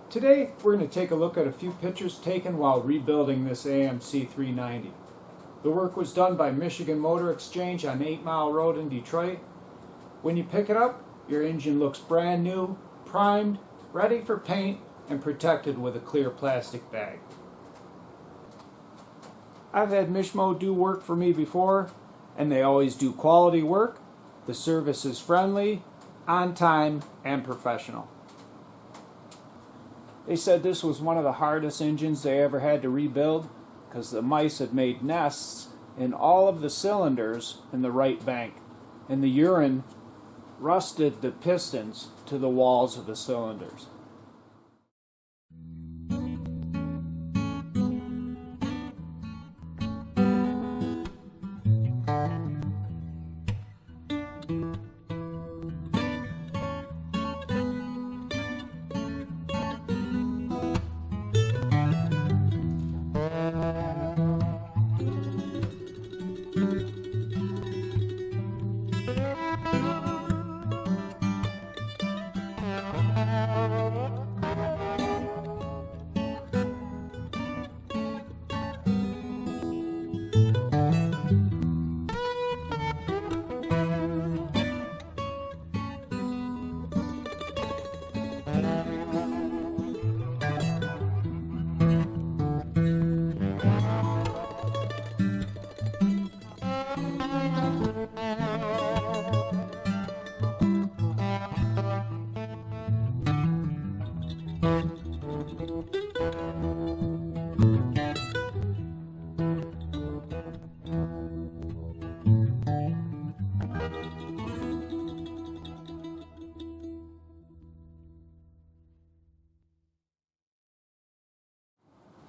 Today we're going to take a look at a few pictures taken while rebuilding this AMC 390. The work was done by Michigan Motor Exchange on 8 Mile Road in Detroit. When you pick it up, your engine looks brand new, primed, ready for paint, and protected with a clear plastic bag. I've had Mishmo do work for me before, and they always do quality work. The service is friendly, on time, and professional. They said this was one of the hardest engines they ever had to rebuild because the mice had made nests in all of the cylinders in the right bank, and the urine rusted the pistons to the walls of the cylinders.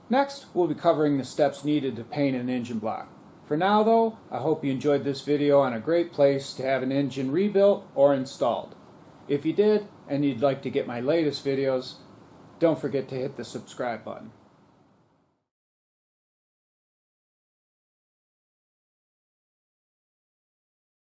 Next, we'll be covering the steps needed to paint an engine block. For now though, I hope you enjoyed this video on a great place to have an engine rebuilt or installed. If you did, and you'd like to get my latest videos, don't forget to hit the subscribe button.